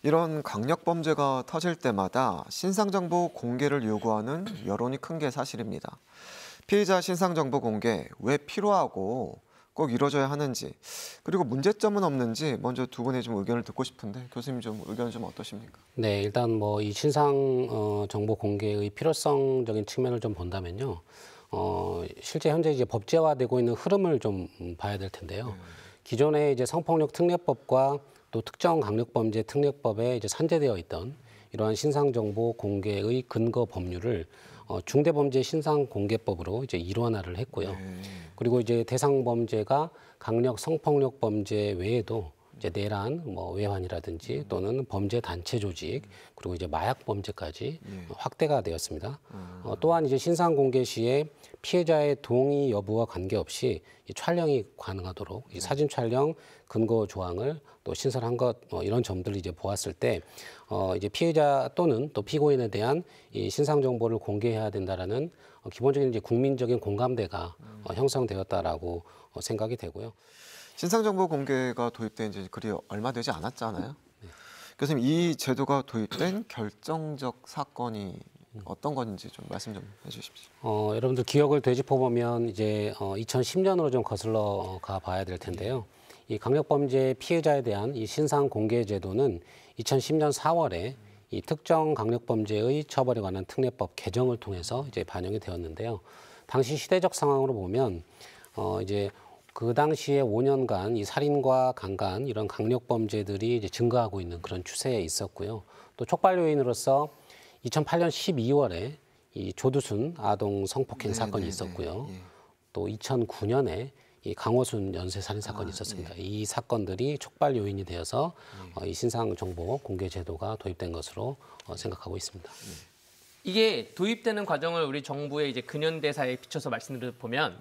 이런 강력범죄가 터질 때마다 신상정보 공개를 요구하는 여론이 큰 게 사실입니다. 피의자 신상정보 공개 왜 필요하고 꼭 이루어져야 하는지, 그리고 문제점은 없는지 먼저 두 분의 좀 의견을 듣고 싶은데 교수님 좀 의견 좀 어떠십니까? 네, 일단 뭐 이 신상 정보 공개의 필요성적인 측면을 좀 본다면요. 실제 현재 이제 법제화되고 있는 흐름을 좀 봐야 될 텐데요. 기존의 이제 성폭력 특례법과 또 특정 강력범죄 특례법에 이제 산재되어 있던 이러한 신상정보 공개의 근거 법률을 중대범죄 신상공개법으로 이제 일원화를 했고요. 그리고 이제 대상 범죄가 강력 성폭력 범죄 외에도 이제 내란, 뭐 외환이라든지 또는 범죄 단체 조직, 그리고 이제 마약 범죄까지 확대가 되었습니다. 또한 이제 신상 공개 시에 피해자의 동의 여부와 관계없이 이 촬영이 가능하도록 이 사진 촬영 근거 조항을 또 신설한 것 이런 점들을 이제 보았을 때 이제 피해자 또는 또 피고인에 대한 이 신상 정보를 공개해야 된다라는 기본적인 이제 국민적인 공감대가 형성되었다라고 생각이 되고요. 신상정보 공개가 도입된 지 그리 얼마 되지 않았잖아요. 교수님, 이 제도가 도입된 결정적 사건이 어떤 건지 좀 말씀 좀 해주십시오. 여러분들 기억을 되짚어보면 이제 2010년으로 좀 거슬러 가 봐야 될 텐데요. 이 강력범죄 피해자에 대한 이 신상 공개 제도는 2010년 4월에 이 특정 강력범죄의 처벌에 관한 특례법 개정을 통해서 이제 반영이 되었는데요. 당시 시대적 상황으로 보면 이제 그 당시에 5년간 이 살인과 강간 이런 강력범죄들이 이제 증가하고 있는 그런 추세에 있었고요. 또 촉발 요인으로서 2008년 12월에 이 조두순 아동 성폭행 사건이 있었고요. 또 2009년에 이 강호순 연쇄 살인 사건이 있었습니다. 이 사건들이 촉발 요인이 되어서 이 신상 정보 공개 제도가 도입된 것으로 생각하고 있습니다. 이게 도입되는 과정을 우리 정부의 이제 근현대사에 비춰서 말씀드려 보면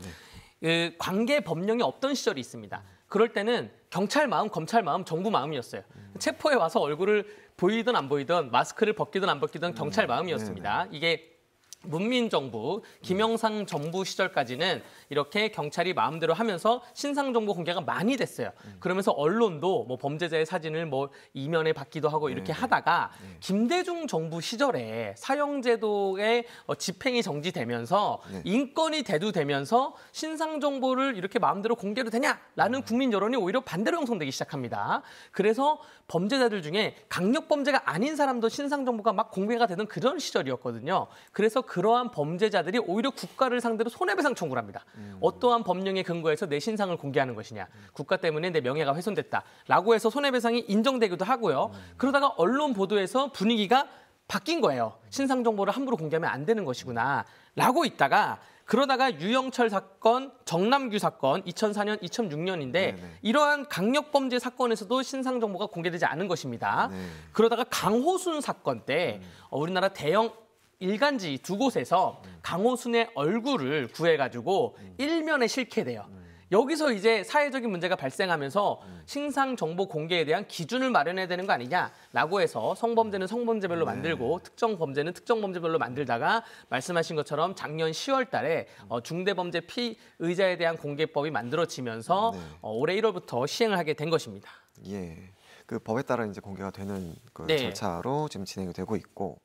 그 관계 법령이 없던 시절이 있습니다. 그럴 때는 경찰 마음, 검찰 마음, 정부 마음이었어요. 체포해 와서 얼굴을 보이든 안 보이든 마스크를 벗기든 안 벗기든 경찰 마음이었습니다. 이게 문민정부, 김영삼 정부 시절까지는 이렇게 경찰이 마음대로 하면서 신상정보 공개가 많이 됐어요. 그러면서 언론도 뭐 범죄자의 사진을 뭐 이면에 받기도 하고 이렇게 하다가 김대중 정부 시절에 사형제도의 집행이 정지되면서 인권이 대두되면서 신상정보를 이렇게 마음대로 공개도 되냐라는 국민 여론이 오히려 반대로 형성되기 시작합니다. 그래서 범죄자들 중에 강력범죄가 아닌 사람도 신상정보가 막 공개가 되는 그런 시절이었거든요. 그래서 그러한 범죄자들이 오히려 국가를 상대로 손해배상 청구를 합니다. 어떠한 법령에 근거해서 내 신상을 공개하는 것이냐. 국가 때문에 내 명예가 훼손됐다라고 해서 손해배상이 인정되기도 하고요. 그러다가 언론 보도에서 분위기가 바뀐 거예요. 신상 정보를 함부로 공개하면 안 되는 것이구나 라고 있다가 그러다가 유영철 사건, 정남규 사건 2004년, 2006년인데 이러한 강력범죄 사건에서도 신상 정보가 공개되지 않은 것입니다. 그러다가 강호순 사건 때 우리나라 대형 일간지 두 곳에서 강호순의 얼굴을 구해가지고 일면에 실게 돼요. 여기서 이제 사회적인 문제가 발생하면서 신상정보 공개에 대한 기준을 마련해야 되는 거 아니냐라고 해서 성범죄는 성범죄별로 만들고 특정 범죄는 특정 범죄별로 만들다가 말씀하신 것처럼 작년 10월 달에 중대범죄 피의자에 대한 공개법이 만들어지면서 올해 1월부터 시행을 하게 된 것입니다. 예, 그 법에 따라 이제 공개가 되는 그 절차로 지금 진행이 되고 있고.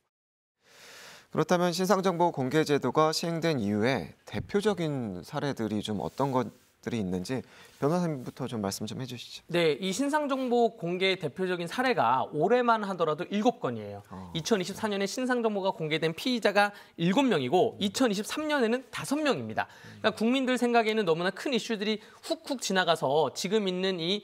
그렇다면 신상정보 공개 제도가 시행된 이후에 대표적인 사례들이 좀 어떤 것들이 있는지 변호사님부터 좀 말씀 좀 해주시죠. 네, 이 신상정보 공개의 대표적인 사례가 올해만 하더라도 7건이에요. 2024년에 신상정보가 공개된 피의자가 7명이고 2023년에는 5명입니다. 그러니까 국민들 생각에는 너무나 큰 이슈들이 훅훅 지나가서 지금 있는 이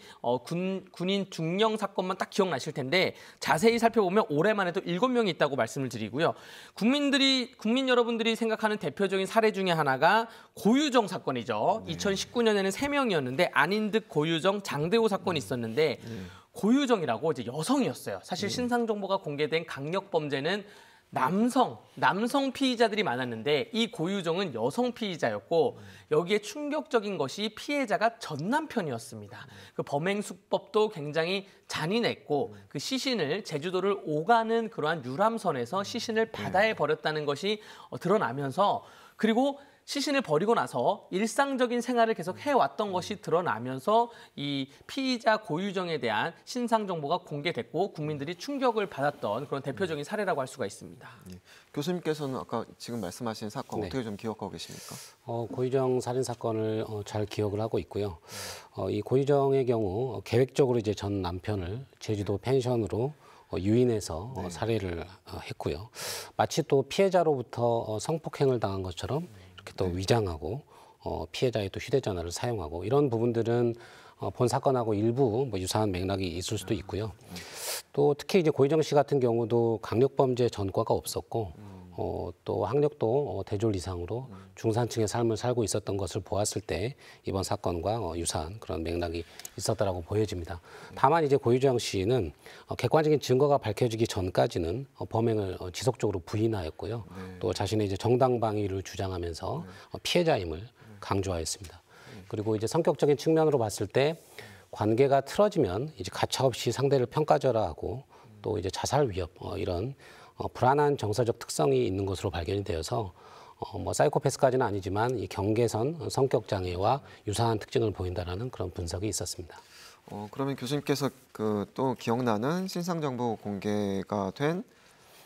군인 중령 사건만 딱 기억나실 텐데 자세히 살펴보면 올해만 해도 7명이 있다고 말씀을 드리고요. 국민 여러분들이 생각하는 대표적인 사례 중에 하나가 고유정 사건이죠. 2019년에는 3명이었는데 아닌 듯 고유정, 장대호 사건이 있었는데 고유정이라고 이제 여성이었어요. 사실 신상 정보가 공개된 강력 범죄는 남성 피의자들이 많았는데 이 고유정은 여성 피의자였고 여기에 충격적인 것이 피해자가 전 남편이었습니다. 그 범행 수법도 굉장히 잔인했고 그 시신을 제주도를 오가는 그러한 유람선에서 시신을 바다에 버렸다는 것이 드러나면서 그리고 시신을 버리고 나서 일상적인 생활을 계속 해왔던 것이 드러나면서 이 피의자 고유정에 대한 신상 정보가 공개됐고 국민들이 충격을 받았던 그런 대표적인 사례라고 할 수가 있습니다. 예. 교수님께서는 아까 지금 말씀하신 사건 네. 어떻게 좀 기억하고 계십니까? 고유정 살인 사건을 잘 기억을 하고 있고요. 이 고유정의 경우 계획적으로 이제 전 남편을 제주도 펜션으로 유인해서 살해를 했고요. 마치 또 피해자로부터 성폭행을 당한 것처럼 이렇게 또 위장하고 피해자의 또 휴대전화를 사용하고 이런 부분들은 본 사건하고 일부 뭐 유사한 맥락이 있을 수도 있고요. 또 특히 이제 고유정 씨 같은 경우도 강력범죄 전과가 없었고 또 학력도 대졸 이상으로 중산층의 삶을 살고 있었던 것을 보았을 때 이번 사건과 유사한 그런 맥락이 있었다라고 보여집니다. 다만 이제 고유정 씨는 객관적인 증거가 밝혀지기 전까지는 범행을 지속적으로 부인하였고요. 또 자신의 이제 정당방위를 주장하면서 피해자임을 강조하였습니다. 그리고 이제 성격적인 측면으로 봤을 때 관계가 틀어지면 이제 가차없이 상대를 평가절하하고 또 이제 자살 위협 이런 불안한 정서적 특성이 있는 것으로 발견이 되어서 뭐 사이코패스까지는 아니지만 이 경계선 성격 장애와 유사한 특징을 보인다라는 그런 분석이 있었습니다. 그러면 교수님께서 그 또 기억나는 신상 정보 공개가 된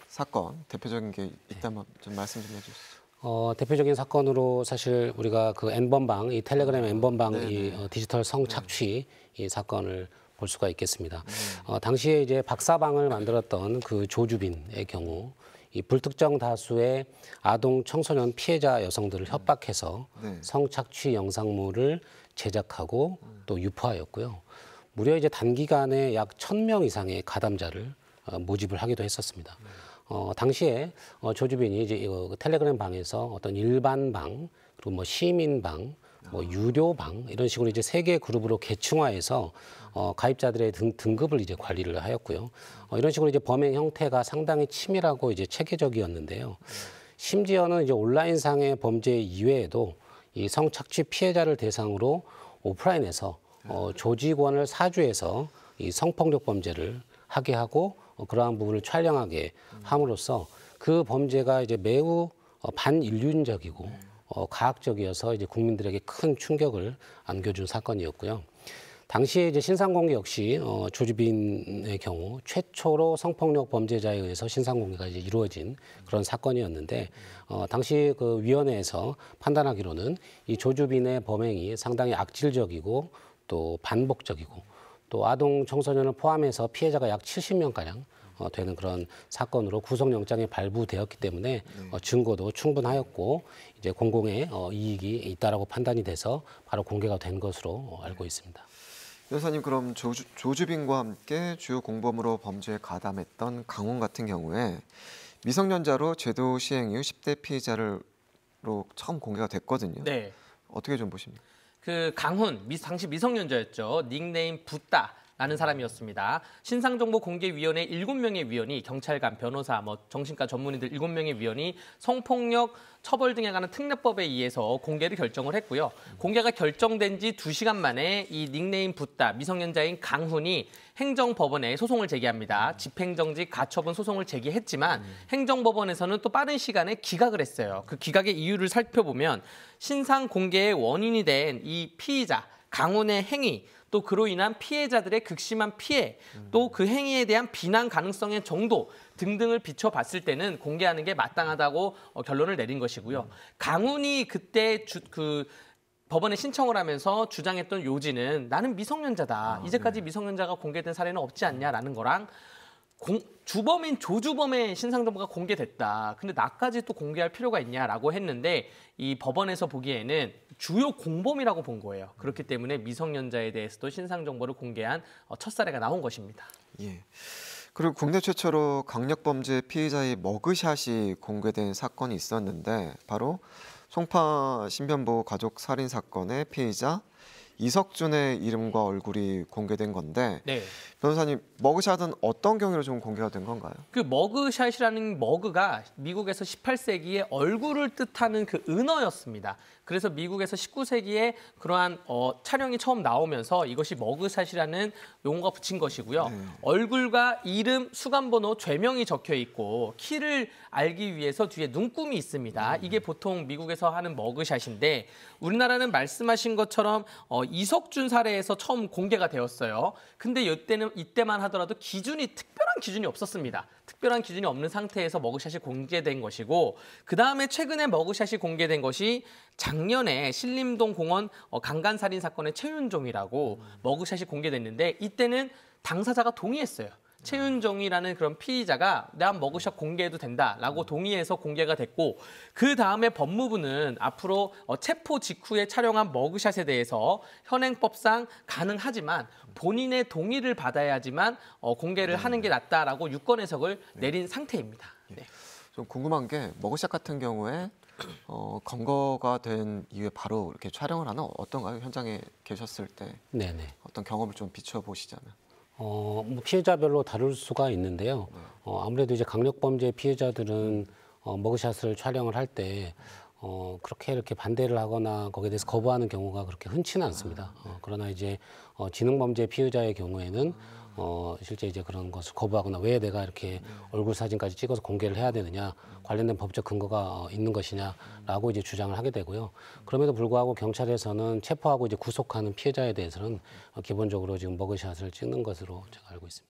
사건 대표적인 게 있다면 좀 말씀 좀 해주시죠. 대표적인 사건으로 사실 우리가 그 N번방, 이 텔레그램 N번방 이 디지털 성착취 이 사건을 볼 수가 있겠습니다. 당시에 이제 박사방을 만들었던 그 조주빈의 경우 이 불특정 다수의 아동 청소년 피해자 여성들을 협박해서 성착취 영상물을 제작하고 또 유포하였고요. 무려 이제 단기간에 약 1,000명 이상의 가담자를 모집을 하기도 했었습니다. 당시에 조주빈이 이제 텔레그램 방에서 어떤 일반 방 그리고 뭐 시민 방, 뭐 유료 방 이런 식으로 이제 3개 그룹으로 계층화해서 가입자들의 등급을 이제 관리를 하였고요. 이런 식으로 이제 범행 형태가 상당히 치밀하고 이제 체계적이었는데요. 심지어는 이제 온라인상의 범죄 이외에도 이 성착취 피해자를 대상으로 오프라인에서 조직원을 사주해서 이 성폭력 범죄를 하게 하고 그러한 부분을 촬영하게 함으로써 그 범죄가 이제 매우 반인륜적이고 가학적이어서 이제 국민들에게 큰 충격을 안겨준 사건이었고요. 당시에 이제 신상공개 역시 조주빈의 경우 최초로 성폭력 범죄자에 의해서 신상공개가 이제 이루어진 그런 사건이었는데 당시 그 위원회에서 판단하기로는 이 조주빈의 범행이 상당히 악질적이고 또 반복적이고 또 아동 청소년을 포함해서 피해자가 약 70명가량 되는 그런 사건으로 구속영장이 발부되었기 때문에 증거도 충분하였고 이제 공공의 이익이 있다라고 판단이 돼서 바로 공개가 된 것으로 알고 있습니다. 변호사님, 그럼 조주빈과 함께 주요 공범으로 범죄에 가담했던 강훈 같은 경우에 미성년자로 제도 시행 이후 10대 피해자로 처음 공개가 됐거든요. 네. 어떻게 좀 보십니까? 그 강훈, 당시 미성년자였죠. 닉네임 붓다라는 사람이었습니다. 신상정보공개위원회 7명의 위원이 경찰관, 변호사, 뭐 정신과 전문의들 7명의 위원이 성폭력 처벌 등에 관한 특례법에 의해서 공개를 결정을 했고요. 공개가 결정된 지 2시간 만에 이 닉네임 붓다 미성년자인 강훈이 행정법원에 소송을 제기합니다. 집행정지 가처분 소송을 제기했지만 행정법원에서는 또 빠른 시간에 기각을 했어요. 그 기각의 이유를 살펴보면 신상 공개의 원인이 된 이 피의자 강훈의 행위, 또 그로 인한 피해자들의 극심한 피해, 또 그 행위에 대한 비난 가능성의 정도 등등을 비춰봤을 때는 공개하는 게 마땅하다고 결론을 내린 것이고요. 강훈이 그때 법원에 신청을 하면서 주장했던 요지는 나는 미성년자다. 이제까지 미성년자가 공개된 사례는 없지 않냐라는 거랑 주범인 조주범의 신상정보가 공개됐다. 근데 나까지 또 공개할 필요가 있냐라고 했는데 이 법원에서 보기에는 주요 공범이라고 본 거예요. 그렇기 때문에 미성년자에 대해서도 신상정보를 공개한 첫 사례가 나온 것입니다. 예. 그리고 국내 최초로 강력범죄 피해자의 머그샷이 공개된 사건이 있었는데 바로 송파 신변보 가족 살인 사건의 피해자 이석준의 이름과 얼굴이 공개된 건데 네. 변호사님, 머그샷은 어떤 경위로 좀 공개가 된 건가요? 그 머그샷이라는 머그가 미국에서 18세기에 얼굴을 뜻하는 그 은어였습니다. 그래서 미국에서 19세기에 그러한 촬영이 처음 나오면서 이것이 머그샷이라는 용어가 붙인 것이고요. 얼굴과 이름, 수감번호, 죄명이 적혀 있고 키를 알기 위해서 뒤에 눈금이 있습니다. 이게 보통 미국에서 하는 머그샷인데 우리나라는 말씀하신 것처럼 이석준 사례에서 처음 공개가 되었어요. 근데 이때만 하더라도 특별한 기준이 없었습니다. 특별한 기준이 없는 상태에서 머그샷이 공개된 것이고 그다음에 최근에 머그샷이 공개된 것이 작년에 신림동 공원 강간살인 사건의 최윤종이라고 머그샷이 공개됐는데 이때는 당사자가 동의했어요. 최윤종이라는 그런 피의자가 난 머그샷 공개해도 된다라고 동의해서 공개가 됐고 그 다음에 법무부는 앞으로 체포 직후에 촬영한 머그샷에 대해서 현행법상 가능하지만 본인의 동의를 받아야지만 공개를 하는 게 낫다라고 유권 해석을 내린 상태입니다. 네. 좀 궁금한 게 머그샷 같은 경우에 검거가 된 이후에 바로 이렇게 촬영을 하나 어떤가요? 현장에 계셨을 때 네네. 어떤 경험을 좀 비추어 보시자면. 뭐 피해자별로 다룰 수가 있는데요. 아무래도 이제 강력범죄 피해자들은 머그샷을 촬영을 할 때 그렇게 이렇게 반대를 하거나 거기에 대해서 거부하는 경우가 그렇게 흔치는 않습니다. 그러나 이제 지능범죄 피해자의 경우에는 실제 이제 그런 것을 거부하거나 왜 내가 이렇게 얼굴 사진까지 찍어서 공개를 해야 되느냐, 관련된 법적 근거가 있는 것이냐라고 이제 주장을 하게 되고요. 그럼에도 불구하고 경찰에서는 체포하고 이제 구속하는 피해자에 대해서는 기본적으로 지금 머그샷을 찍는 것으로 제가 알고 있습니다.